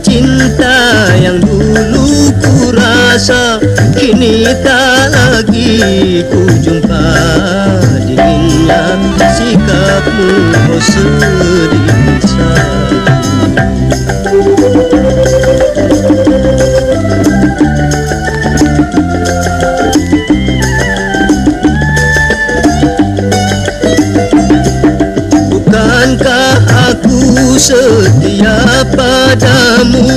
cinta yang dulu ku rasa kini tak lagi ku jumpa. Dinginnya sikapmu oh sedih saja. Bukankah aku setia padamu,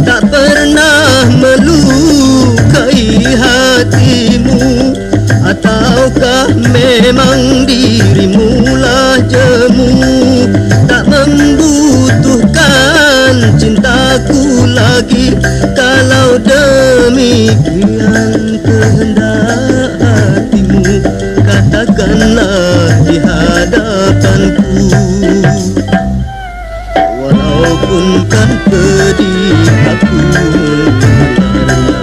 tak pernah melukai hatimu? Ataukah memang dirimulah jemu, tak membutuhkan cintaku lagi? Kalau demikian kehendak hatimu, katakanlah di hadapanku. Walaupun kan pedih aku mendengarnya,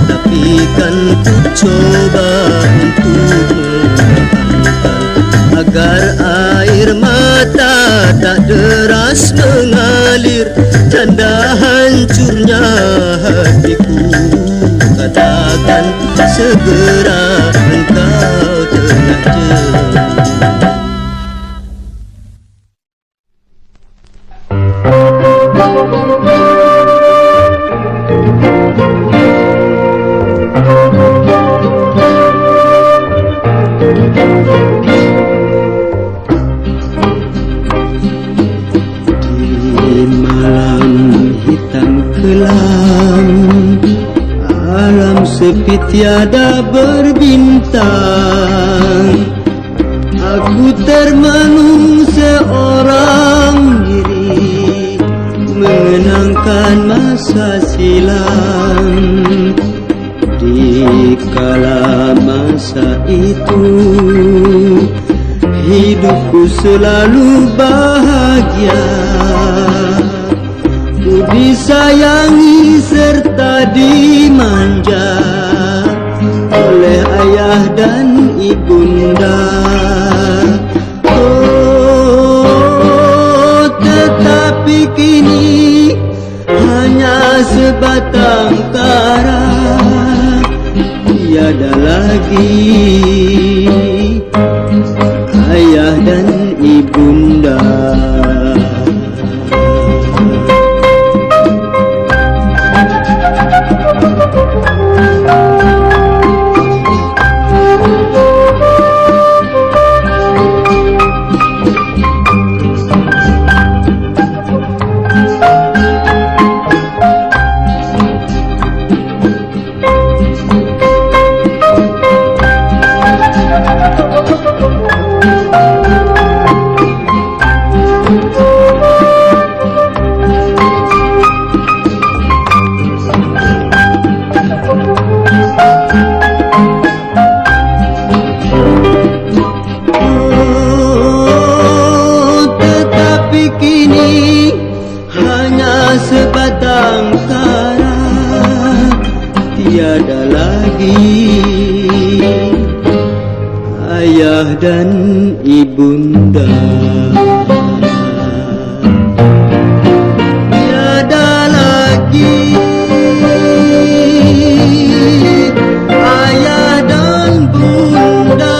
tapi kan ku coba untuk mengatakan agar air mata tak deras mengalir. Tanda hancurnya hatiku, katakan segera engkau telah jauh. Sepi tiada berbintang, aku termenung seorang diri, mengenangkan masa silam. Di kala masa itu, hidupku selalu bahagia, ku disayangi serta dimanja oleh ayah dan ibunda. Oh, tetapi kini hanya sebatang kara, tiada lagi ayah dan ibunda. Ayah dan ibunda. Tiada lagi ayah dan bunda.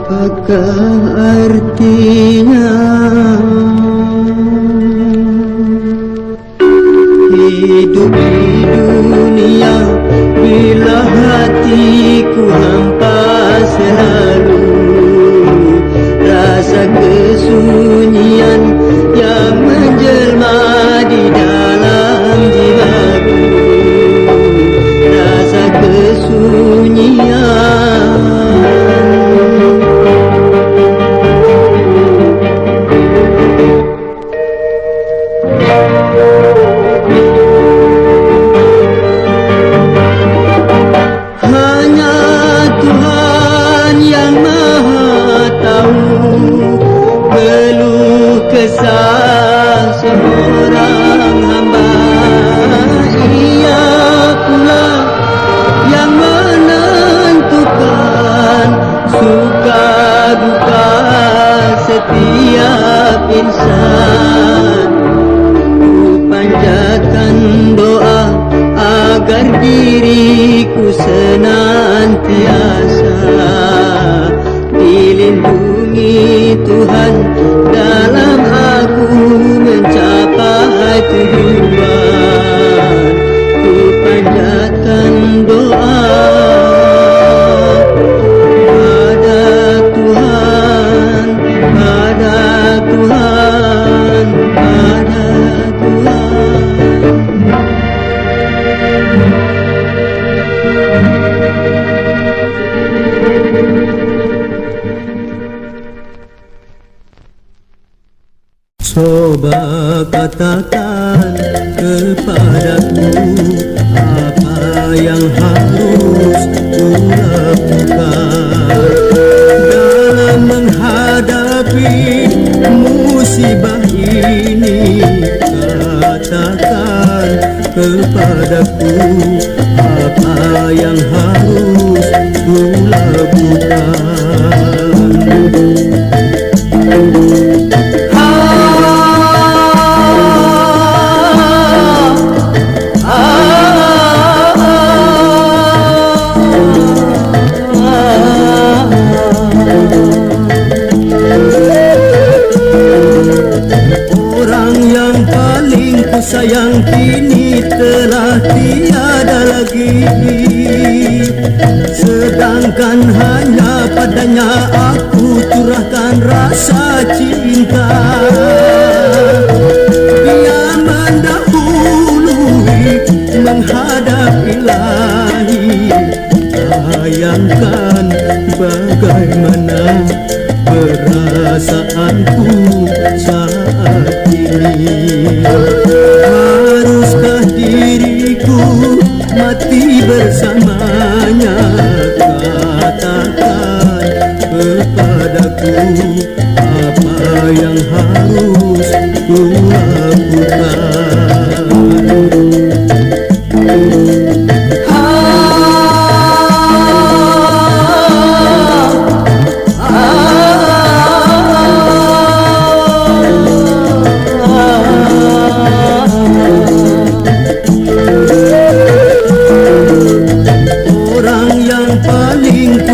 Apakah artinya hidup di dunia bila hatiku hampa selalu? Rasa kesunyian yang menjelma di dalam jiwaku, rasa kesunyian. Coba katakan kepadaku apa yang harus kulakukan dalam menghadapi musibah ini. Katakan kepadaku apa yang harus kulakukan. Sayang kini telah tiada lagi, sedangkan hanya padanya aku curahkan rasa cinta. Dia mendahului menghadap Ilahi. Bayangkan bagaimana perasaanku saat ini. Haruskah diriku mati bersamanya? Katakan kepadaku apa yang harus kulakukan.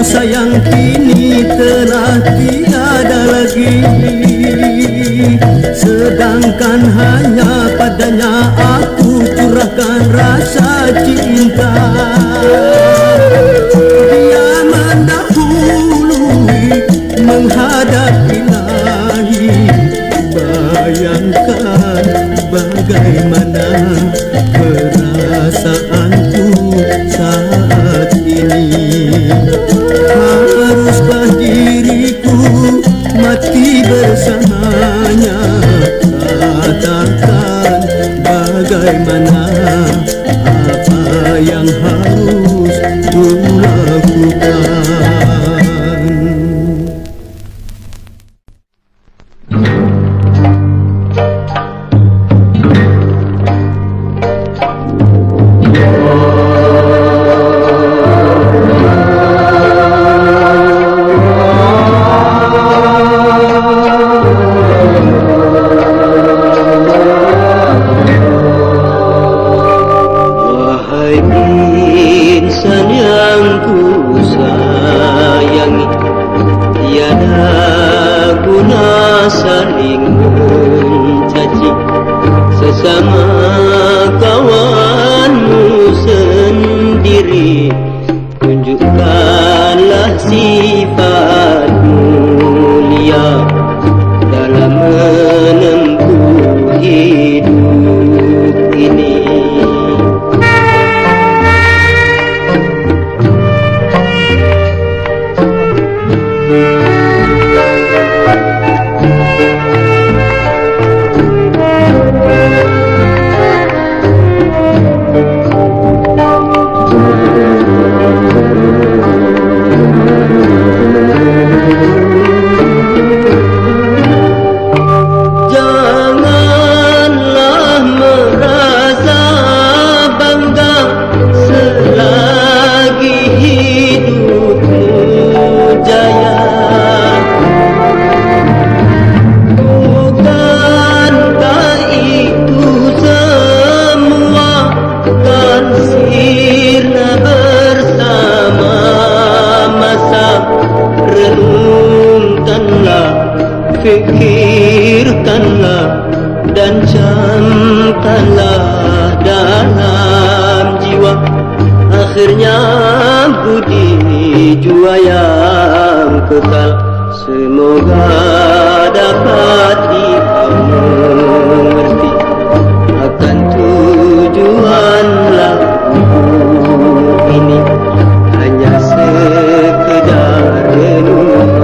Sayang kini telah tiada lagi, sedangkan hanya padanya aku curahkan rasa cinta. Dia mendahului menghadap Ilahi. Bayangkan bagaimana perasaanku saat ini. Haruskah diriku mati bersamanya? Katakan bagaimana apa yang harus kulakukan. Fikirkanlah dan camkanlah dalam jiwa, akhirnya budi jua yang kekal. Semoga dapat dimengerti akan tujuan lagu ini, hanya sekedar renungan.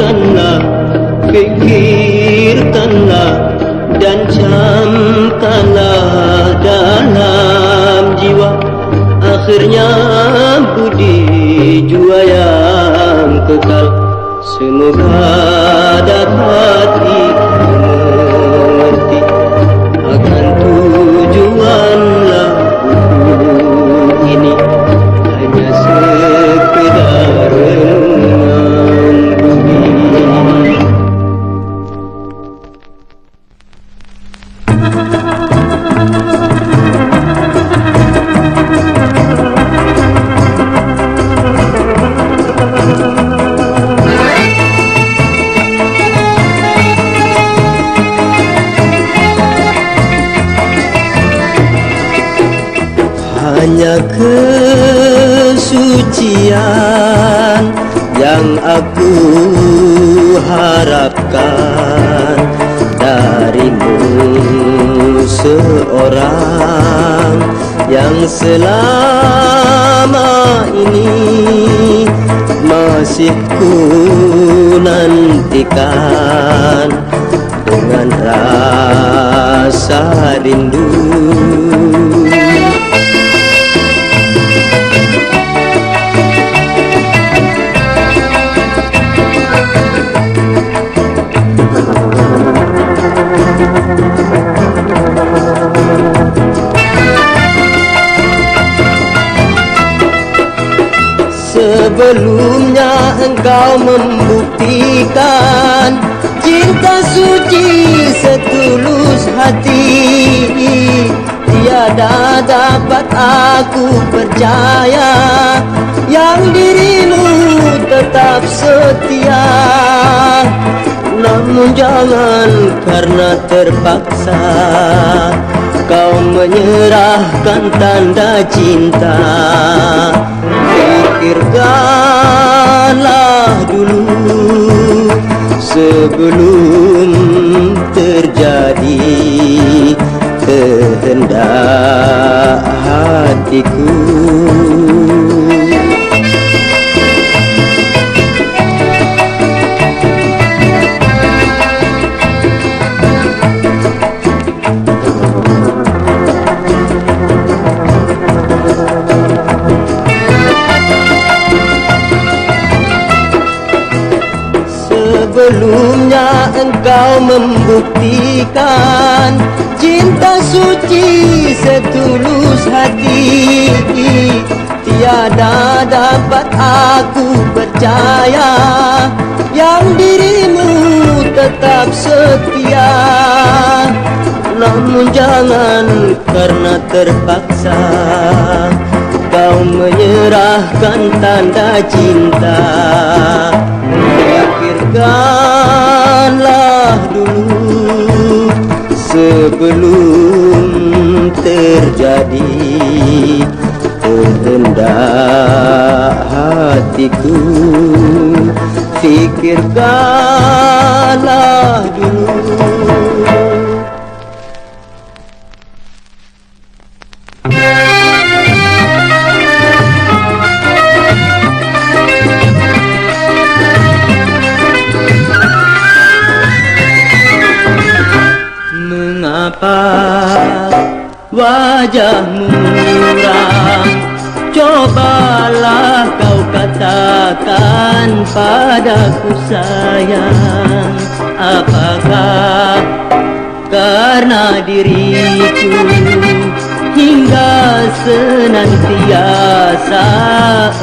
renungkanlah, pikirkanlah dan camkanlah dalam jiwa. Akhirnya budi jua yang kekal. Semoga dapat kita mengerti akan tujuanlah buku ini. Hanya sekedar renungan budi. Hanya kesucian yang aku harapkan darimu, seorang yang selama ini masih ku nantikan dengan rasa rindu. Sebelumnya engkau membuktikan cinta suci setulus hati. Tiada dapat aku percaya yang dirimu tetap setia. Namun jangan karena terpaksa kau menyerahkan tanda cinta. Pikirkanlah dulu sebelum terjadi kehendak hatiku. Sebelumnya engkau membuktikan cinta suci setulus hati. Tiada dapat aku percaya yang dirimu tetap setia. Namun jangan karena terpaksa kau menyerahkan tanda cinta. Pikirkanlah dulu sebelum terjadi kehendak hatiku. Pikirkanlah dulu. Mengapa wajahmu muram? Cobalah kau katakan padaku sayang. Apakah karena diriku hingga senantiasa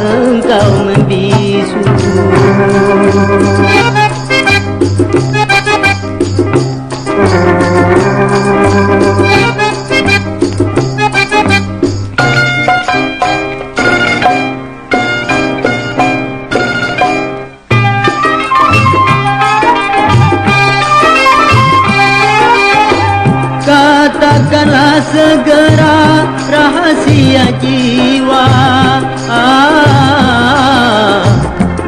engkau membisu? Katakanlah segera rahasia jiwa.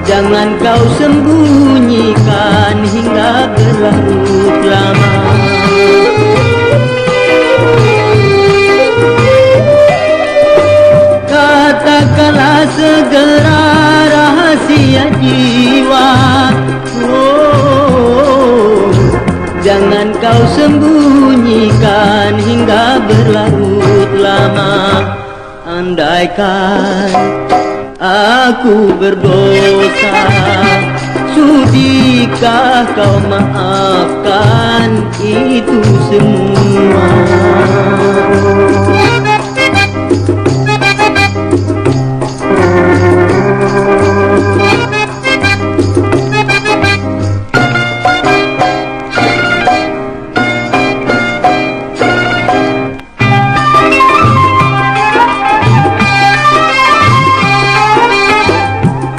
Jangan kau sembunyikan hingga berlarut lama. Katakanlah segera rahasia jiwa. kau sembunyikan hingga berlarut lama. Andaikan aku berdosa, sudikah kau maafkan itu semua?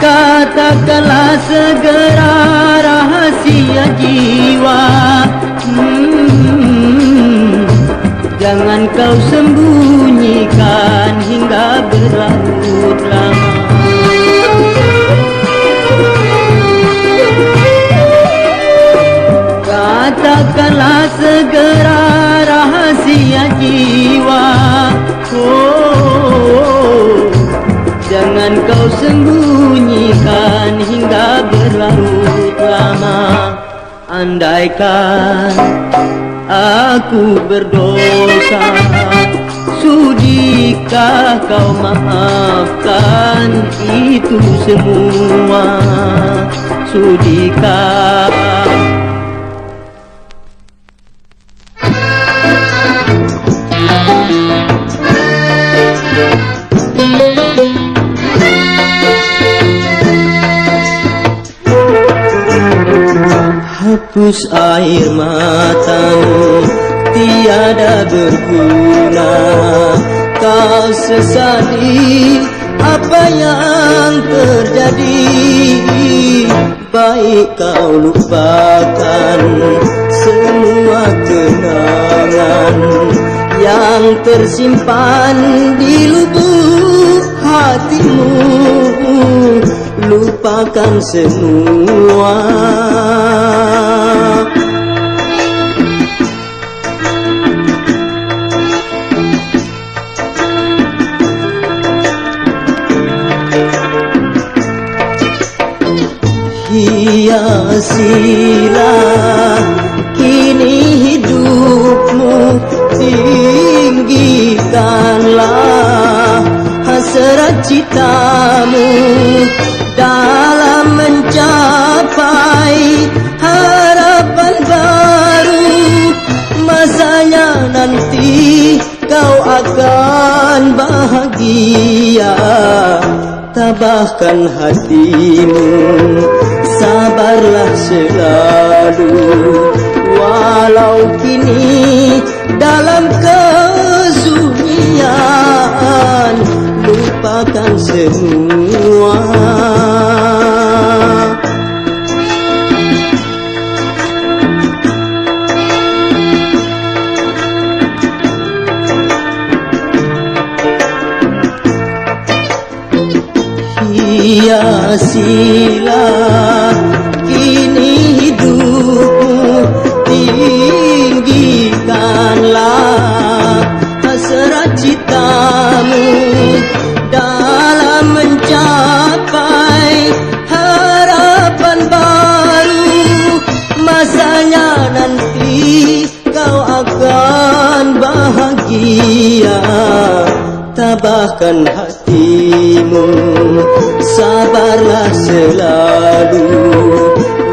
Katakanlah segera rahasia jiwa, jangan kau sembunyikan hingga berlarut lama. Katakanlah segera rahasia jiwa, jangan kau sembunyikan hingga berlarut lama. Andaikan aku berdosa, sudikah kau maafkan itu semua? Sudikah? Hapus air matamu, tiada berguna. Kau sesali apa yang terjadi. Baik kau lupakan semua kenangan yang tersimpan di lubuk hatimu. Lupakan semua. Hiasilah kini hidupmu, tinggikanlah hasrat citamu dalam mencapai harapan baru. Masanya nanti kau akan bahagia. Tabahkan hatimu, sabarlah selalu. Walau kini dalam kesunyian, lupakan semua. Hiasilah kini hidupmu, tinggikanlah hasrat citamu dalam mencapai harapan baru. Masanya nanti kau akan bahagia. Tabahkan hatimu, sabarlah selalu.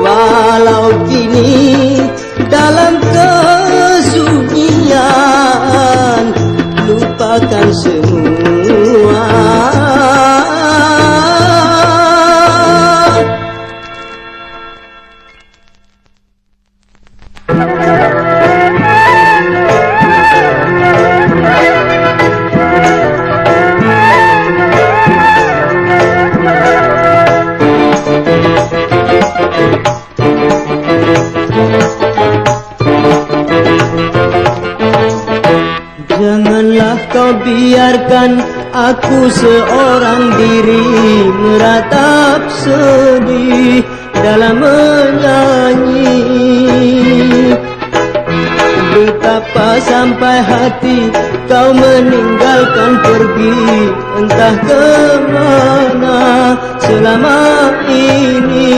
Walau kini dalam kesunyian, lupakan semua. Janganlah kau biarkan aku seorang diri meratap sedih dalam menyanyi. Betapa sampai hati kau meninggalkan pergi, entah kemana selama ini.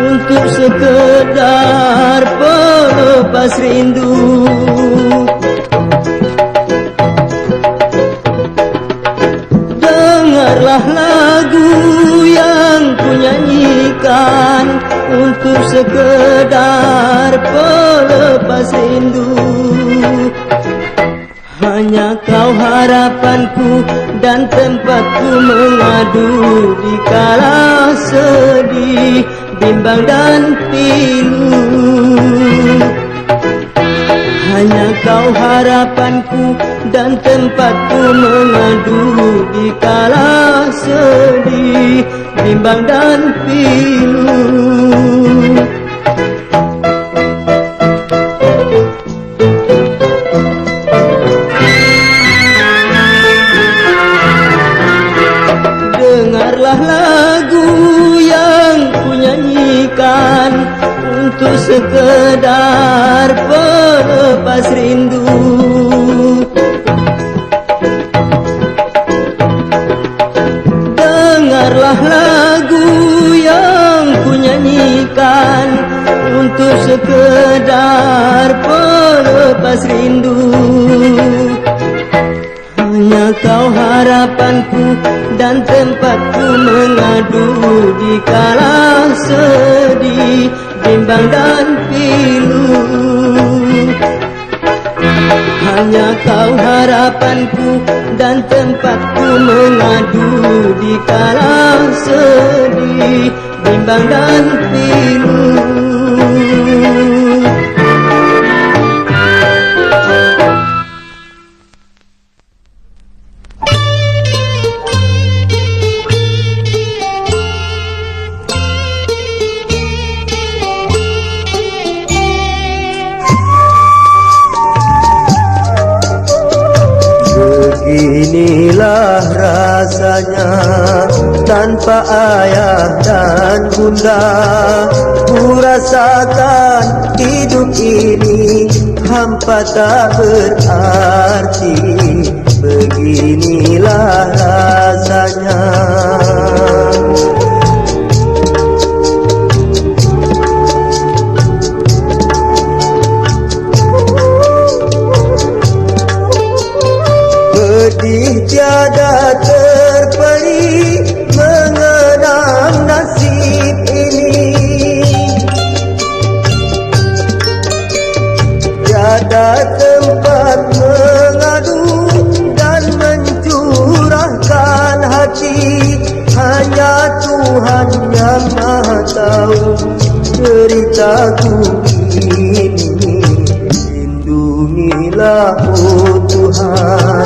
untuk sekedar pelepas rindu. Dengarlah lagu yang ku nyanyikan untuk sekedar pelepas rindu. Hanya kau harapanku dan tempatku mengadu di kala sedih, bimbang dan pilu. Hanya kau harapanku dan tempatku mengadu di kala sedih, bimbang dan pilu. Dengarlah lagu yang ku nyanyikan untuk sekedar pelepas rindu. Dengarlah lagu yang ku nyanyikan untuk sekedar pelepas rindu. Hanya kau harapanku dan tempatku mengadu di kala sedih, bimbang dan pilu. Hanya kau harapanku dan tempatku mengadu di kala sedih, bimbang dan pilu. Inilah rasanya tanpa ayah dan bunda. Ku rasakan hidup ini hampa tak berarti. Beginilah rasanya. Pedih tiada terperi mengenang nasib ini. Tiada tempat mengadu dan mencurahkan hati. Hanya Tuhan yang Maha tahu ceritaku ini. Lindungilah oh Tuhan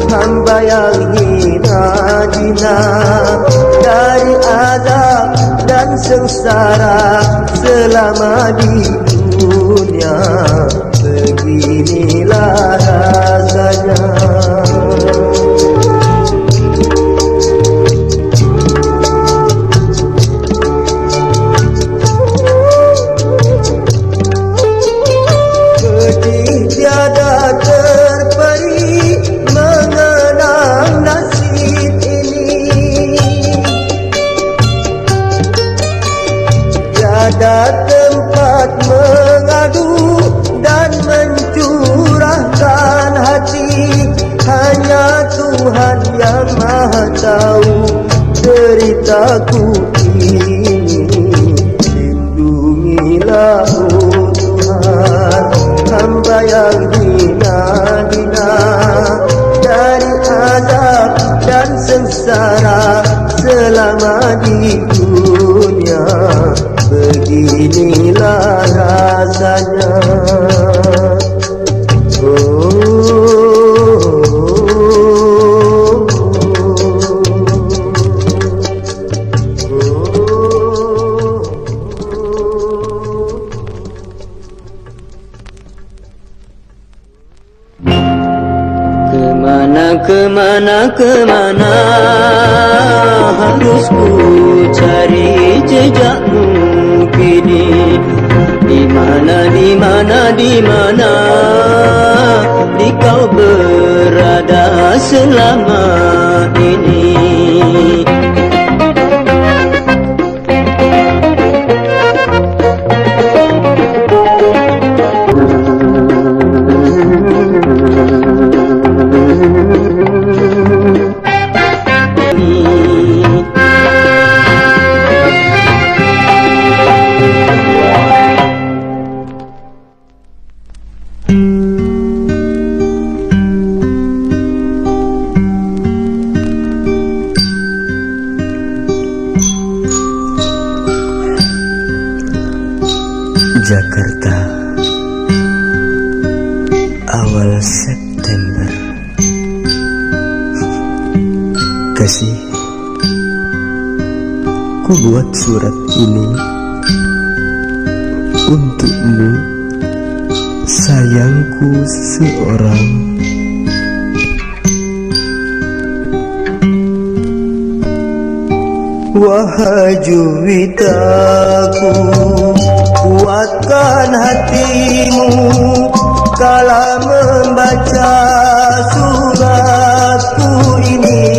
hamba yang hina dina dari azab dan sengsara selama di dunia. Beginilah rasanya. Pedih tiada terperi mengenang nasib ini. Tiada tempat mengadu dan mencurahkan hati. Hanya Tuhan yang Maha tahu ceritaku ini. Lindungilah oh Tuhan hamba yang hina-hina dari azab dan sengsara selama di dunia. Beginilah rasanya. Kemana harus ku cari jejakmu kini? Di mana di kau berada selama ini? Jakarta, awal September. Kasih, ku buat surat ini untukmu, sayangku seorang. Wahai juwitaku, kuatkan hatimu kala membaca suratku ini.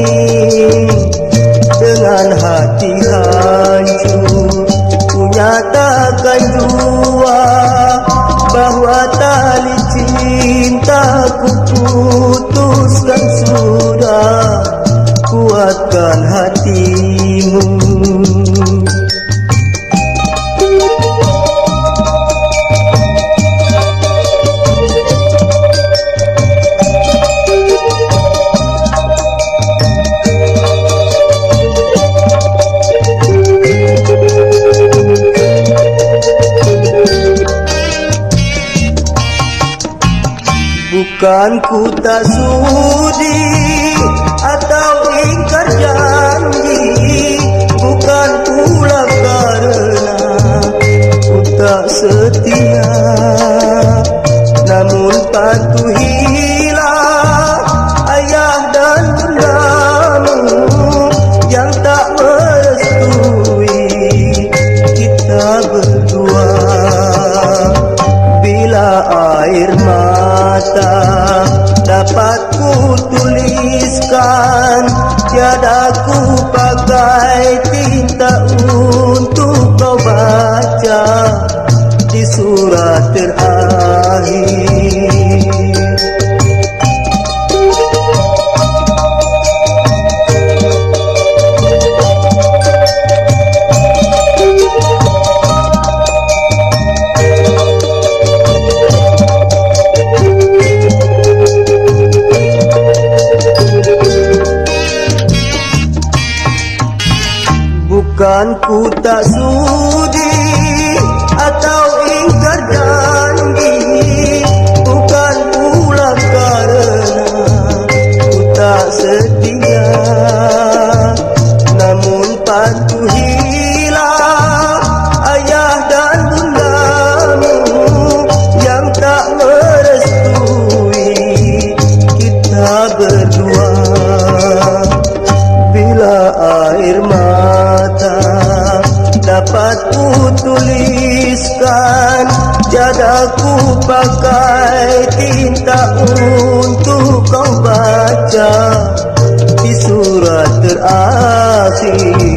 Dengan hati hancur, ku nyatakan jua bahwa tali cintaku putuskan sudah. Kuatkan hatimu. Bukan ku tak sudi atau ingkar janji, bukan pula karena ku tak setia, namun patuhilah ayah dan bundamu yang tak merestui kita berdua. Bila air mata dapat ku tuliskan, tiada ku pakai tinta untuk kau baca di surat terakhir. Bukan ku tak sudi atau ingkar janji, bukan pula karena ku tak setia, namun patuhilah ayah dan bundamu yang tak merestui kita berdua. Bila air mata dapat ku tuliskan, tiada ku pakai tinta untuk kau baca di surat terakhir.